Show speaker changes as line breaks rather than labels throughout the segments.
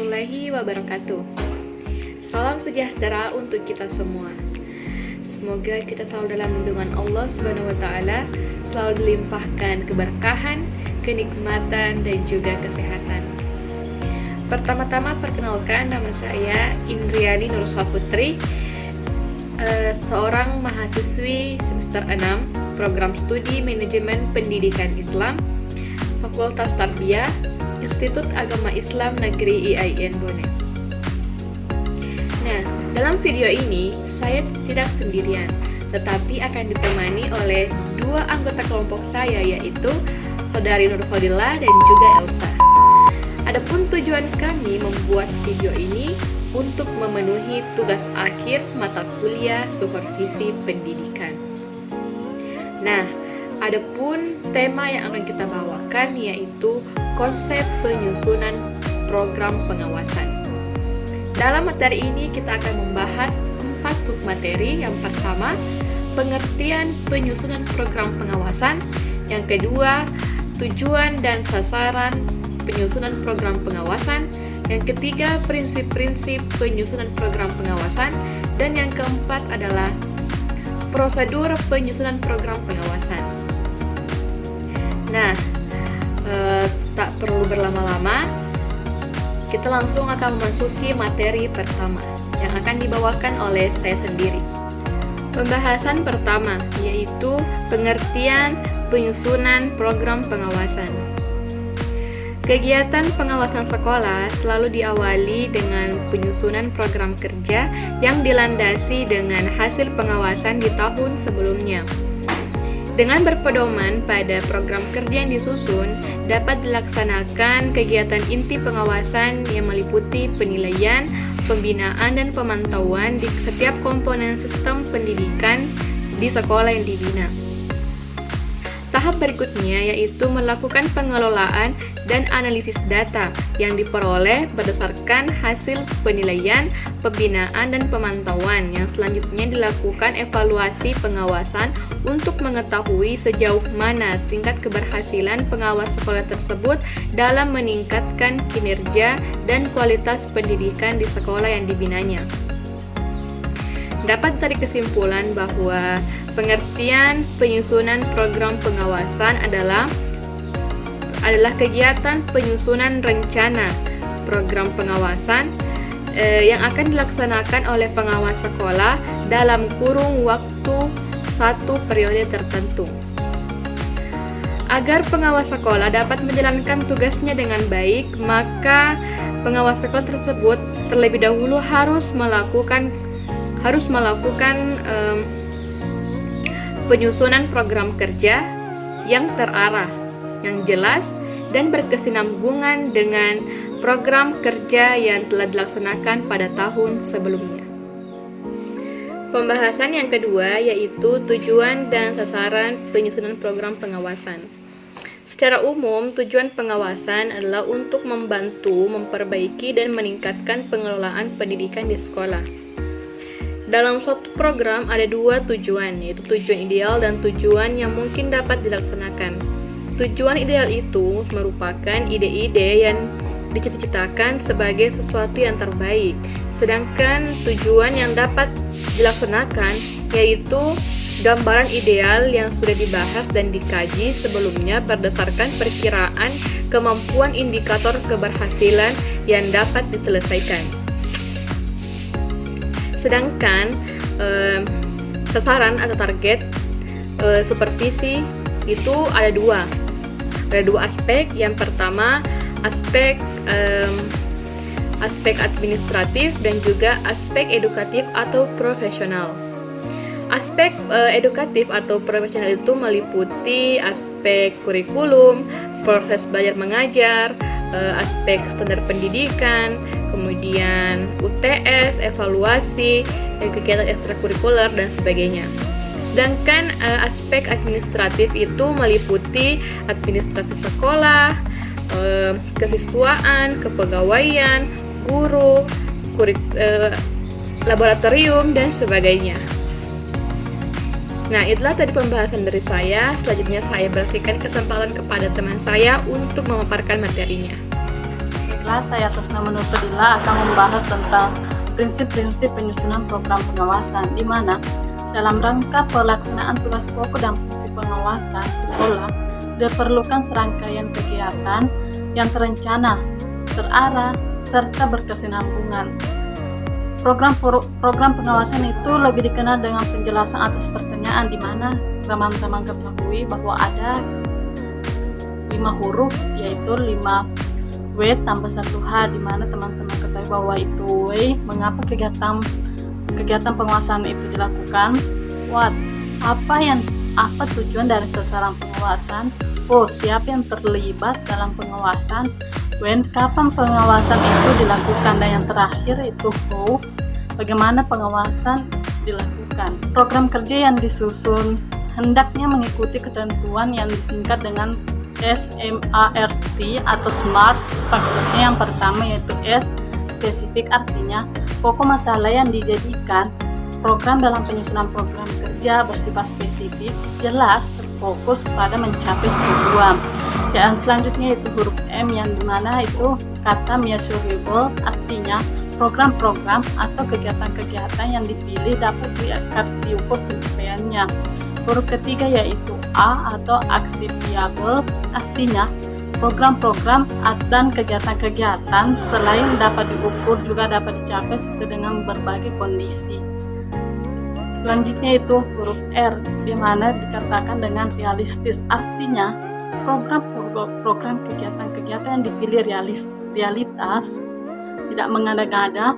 warahmatullahi wabarakatuh. Salam sejahtera untuk kita semua. Semoga kita selalu dalam lindungan Allah Subhanahu wa taala, selalu dilimpahkan keberkahan, kenikmatan dan juga kesehatan. Pertama-tama perkenalkan, nama saya Indriani Nursa Putri, seorang mahasiswi semester 6 program studi Manajemen Pendidikan Islam Fakultas Tarbiyah Institut Agama Islam Negeri IAIN Bone. Nah, dalam video ini saya tidak sendirian, tetapi akan ditemani oleh dua anggota kelompok saya, yaitu Saudari Nurfadillah dan juga Elsa. Adapun tujuan kami membuat video ini untuk memenuhi tugas akhir mata kuliah Supervisi Pendidikan. Nah, adapun tema yang akan kita bawakan yaitu konsep penyusunan program pengawasan. Dalam materi ini kita akan membahas 4 submateri. Yang pertama, pengertian penyusunan program pengawasan. Yang kedua, tujuan dan sasaran penyusunan program pengawasan. Yang ketiga, prinsip-prinsip penyusunan program pengawasan. Dan yang keempat adalah prosedur penyusunan program pengawasan. Nah, tak perlu berlama-lama, kita langsung akan memasuki materi pertama yang akan dibawakan oleh saya sendiri. Pembahasan pertama yaitu pengertian penyusunan program pengawasan. Kegiatan pengawasan sekolah selalu diawali dengan penyusunan program kerja yang dilandasi dengan hasil pengawasan di tahun sebelumnya. Dengan berpedoman pada program kerja yang disusun, dapat dilaksanakan kegiatan inti pengawasan yang meliputi penilaian, pembinaan, dan pemantauan di setiap komponen sistem pendidikan di sekolah yang dibina. Tahap berikutnya yaitu melakukan pengelolaan dan analisis data yang diperoleh berdasarkan hasil penilaian, pembinaan, dan pemantauan, yang selanjutnya dilakukan evaluasi pengawasan untuk mengetahui sejauh mana tingkat keberhasilan pengawas sekolah tersebut dalam meningkatkan kinerja dan kualitas pendidikan di sekolah yang dibinanya. Dapat ditarik kesimpulan bahwa pengertian penyusunan program pengawasan adalah kegiatan penyusunan rencana program pengawasan yang akan dilaksanakan oleh pengawas sekolah dalam kurun waktu satu periode tertentu. Agar pengawas sekolah dapat menjalankan tugasnya dengan baik, maka pengawas sekolah tersebut terlebih dahulu harus melakukan penyusunan program kerja yang terarah, yang jelas, dan berkesinambungan dengan program kerja yang telah dilaksanakan pada tahun sebelumnya. Pembahasan yang kedua yaitu tujuan dan sasaran penyusunan program pengawasan. Secara umum, tujuan pengawasan adalah untuk membantu, memperbaiki, dan meningkatkan pengelolaan pendidikan di sekolah. Dalam suatu program ada dua tujuan, yaitu tujuan ideal dan tujuan yang mungkin dapat dilaksanakan. Tujuan ideal itu merupakan ide-ide yang dicita-citakan sebagai sesuatu yang terbaik, sedangkan tujuan yang dapat dilaksanakan yaitu gambaran ideal yang sudah dibahas dan dikaji sebelumnya berdasarkan perkiraan kemampuan indikator keberhasilan yang dapat diselesaikan. Sedangkan sasaran atau target supervisi itu ada dua aspek. Yang pertama aspek administratif dan juga aspek edukatif atau profesional. Aspek edukatif atau profesional itu meliputi aspek kurikulum, proses belajar mengajar, aspek standar pendidikan, kemudian UTS, evaluasi, kegiatan ekstrakurikuler, dan sebagainya. Sedangkan aspek administratif itu meliputi administrasi sekolah, kesiswaan, kepegawaian, guru, laboratorium, dan sebagainya. Nah, itulah tadi pembahasan dari saya. Selanjutnya saya berikan kesempatan kepada teman saya untuk memaparkan materinya.
Baiklah, saya atas nama Nur Fadila akan membahas tentang prinsip-prinsip penyusunan program pengawasan, di mana dalam rangka pelaksanaan tugas pokok dan fungsi pengawasan sekolah diperlukan serangkaian kegiatan yang terencana, terarah, serta berkesinambungan. Program pengawasan itu lebih dikenal dengan penjelasan atas pertanyaan, di mana teman-teman ketahui bahwa ada 5 huruf, yaitu 5 W tambah 1 H, di mana teman-teman ketahui bahwa itu W, mengapa kegiatan pengawasan itu dilakukan, what, apa tujuan dari sasaran pengawasan, siapa yang terlibat dalam pengawasan, when, kapan pengawasan itu dilakukan, dan yang terakhir itu how, bagaimana pengawasan dilakukan. Program kerja yang disusun hendaknya mengikuti ketentuan yang disingkat dengan SMART atau SMART. Maksudnya yang pertama yaitu S, spesifik, artinya pokok masalah yang dijadikan program dalam penyusunan program kerja bersifat spesifik, jelas, terfokus pada mencapai tujuan. Dan selanjutnya itu huruf M, yang dimana itu kata measurable, artinya program-program atau kegiatan-kegiatan yang dipilih dapat diukur pencapaiannya. Huruf ketiga yaitu A atau actionable, artinya program-program dan kegiatan-kegiatan selain dapat diukur juga dapat dicapai sesuai dengan berbagai kondisi. Selanjutnya itu huruf R, di mana dikatakan dengan realistis, artinya program kegiatan-kegiatan yang dipilih realitas, tidak mengada-ngada,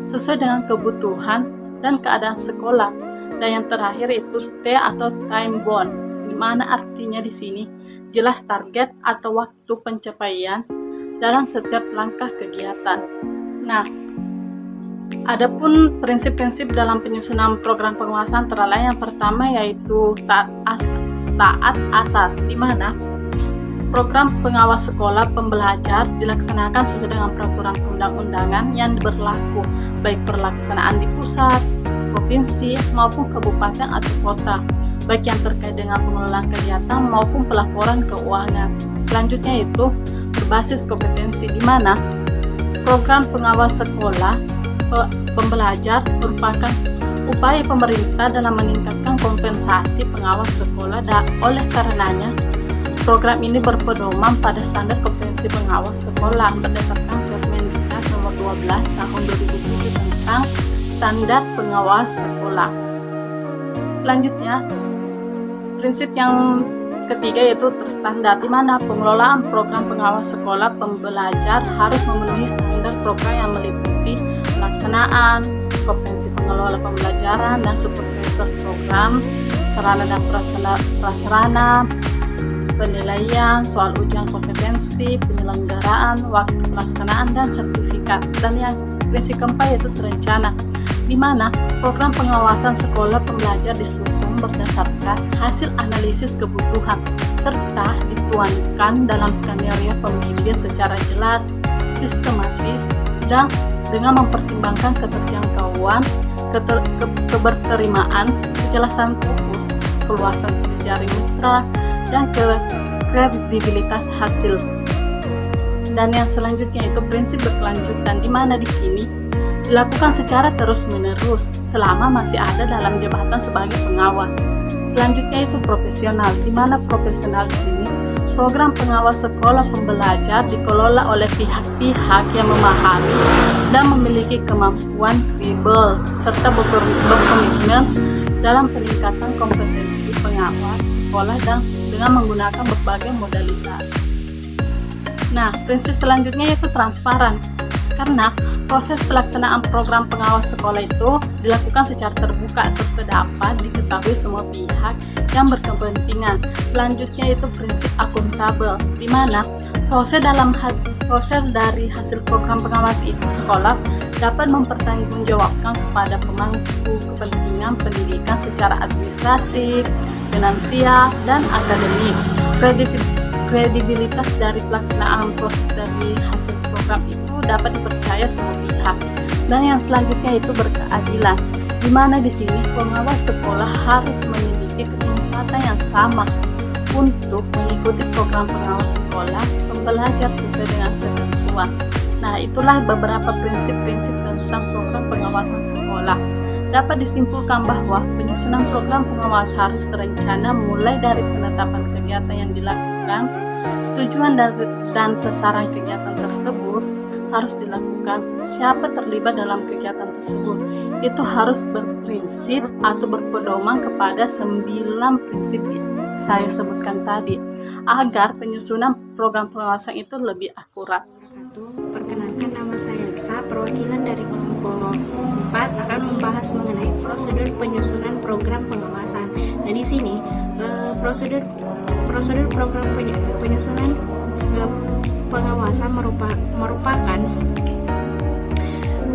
sesuai dengan kebutuhan dan keadaan sekolah. Dan yang terakhir itu T atau time bound, di mana artinya di sini jelas target atau waktu pencapaian dalam setiap langkah kegiatan. Nah, adapun prinsip-prinsip dalam penyusunan program pengawasan antara lain yang pertama yaitu taat asas, di mana program pengawas sekolah pembelajar dilaksanakan sesuai dengan peraturan perundang-undangan yang berlaku, baik pelaksanaan di pusat, provinsi maupun kabupaten atau kota, baik yang terkait dengan pengelolaan kegiatan maupun pelaporan keuangan. Selanjutnya itu berbasis kompetensi, di mana program pengawas sekolah pembelajar merupakan upaya pemerintah dalam meningkatkan kompensasi pengawas sekolah, dan oleh karenanya program ini berpedoman pada standar kompetensi pengawas sekolah berdasarkan Permendiknas nomor 12 tahun 2007 tentang standar pengawas sekolah. Selanjutnya, prinsip yang ketiga yaitu terstandar, di mana pengelolaan program pengawas sekolah pembelajar harus memenuhi standar program yang meliputi pelaksanaan, kompetensi pengelola pembelajaran dan supervisor program, sarana dan prasarana, penilaian, soal ujian kompetensi, penyelenggaraan, waktu pelaksanaan, dan sertifikat. Dan yang prinsip keempat yaitu terencana, di mana program pengawasan sekolah pembelajar disusun berdasarkan hasil analisis kebutuhan serta dituangkan dalam skenario pembimbing secara jelas, sistematis, dan dengan mempertimbangkan keterjangkauan, keberterimaan, kejelasan fokus, keluasan terjadi mitra, dan kredibilitas hasil. Dan yang selanjutnya itu prinsip berkelanjutan, di mana di sini dilakukan secara terus-menerus selama masih ada dalam jabatan sebagai pengawas. Selanjutnya itu profesional, di mana profesional di sini program pengawas sekolah pembelajar dikelola oleh pihak-pihak yang memahami dan memiliki kemampuan kredibel serta berkomitmen dalam peningkatan kompetensi pengawas sekolah dan dengan menggunakan berbagai modalitas. Nah, prinsip selanjutnya yaitu transparan, karena proses pelaksanaan program pengawas sekolah itu dilakukan secara terbuka serta dapat diketahui semua pihak yang berkepentingan. Selanjutnya itu prinsip akuntabel, di mana proses dari hasil program pengawas itu sekolah dapat mempertanggungjawabkan kepada pemangku kepentingan pendidikan secara administratif, finansial, dan akademik. Kredibilitas dari pelaksanaan proses dari hasil program itu dapat dipercaya semua pihak. Dan yang selanjutnya itu berkeadilan, di mana di sini pengawas sekolah harus memiliki kesempatan yang sama untuk mengikuti program pengawas sekolah pembelajar sesuai dengan ketentuan. Nah, itulah beberapa prinsip-prinsip tentang program pengawasan sekolah. Dapat disimpulkan bahwa penyusunan program pengawas harus terencana mulai dari penetapan kegiatan yang dilakukan, tujuan dan sasaran kegiatan tersebut harus dilakukan, siapa terlibat dalam kegiatan tersebut. Itu harus berprinsip atau berpedoman kepada 9 prinsip yang saya sebutkan tadi, agar penyusunan program pengawasan itu lebih akurat.
Perkenalkan, nama saya Elsa, perwakilan dari kelompok 4 akan membahas mengenai prosedur penyusunan program pengawasan. Nah, di sini prosedur program penyusunan pengawasan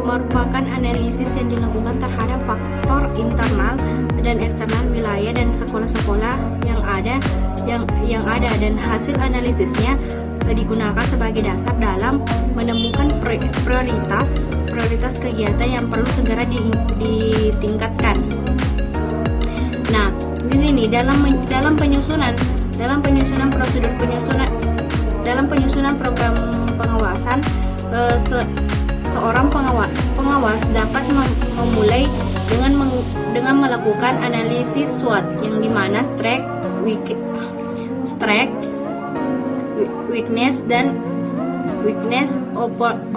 merupakan analisis yang dilakukan terhadap faktor internal dan eksternal wilayah dan sekolah-sekolah yang ada dan hasil analisisnya digunakan sebagai dasar dalam menemukan prioritas kegiatan yang perlu segera ditingkatkan. Nah, di sini dalam penyusunan program pengawasan, seorang pengawas dapat memulai dengan melakukan analisis SWOT, yang dimana strength, weakness,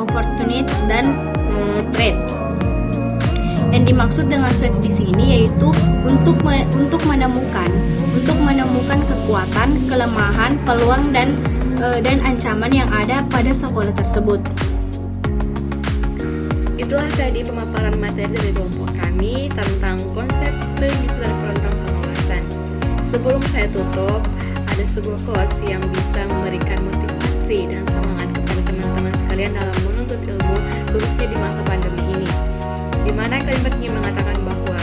opportunity dan threat. Dan dimaksud dengan SWOT di sini yaitu untuk menemukan kekuatan, kelemahan, peluang dan ancaman yang ada pada sekolah tersebut.
Itulah tadi pemaparan materi dari kelompok kami tentang konsep penyusunan program pengawasan. Sebelum saya tutup, ada sebuah quotes yang bisa memberikan motivasi dan semangat kepada teman-teman sekalian dalam menuntut ilmu, khususnya di masa pandemi ini. Di mana kalimatnya mengatakan bahwa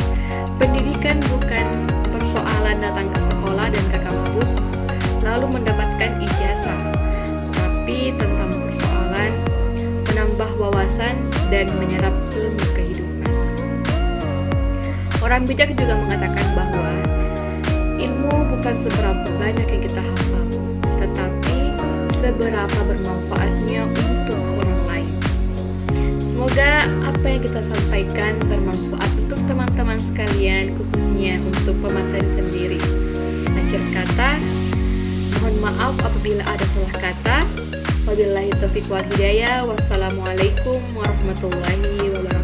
pendidikan bukan persoalan datang ke sekolah dan ke kampus lalu mendapatkan ijazah, tapi tentang persoalan menambah wawasan dan menyerap ilmu kehidupan. Orang bijak juga mengatakan bahwa ilmu bukan seberapa banyak yang kita hafal, tetapi seberapa bermanfaatnya untuk orang lain. Semoga apa yang kita sampaikan bermanfaat untuk teman-teman sekalian, khususnya untuk pemateri sendiri. Akhir kata, mohon maaf apabila ada salah kata. Wabillahi taufiq wal hidayah. Wassalamualaikum warahmatullahi wabarakatuh.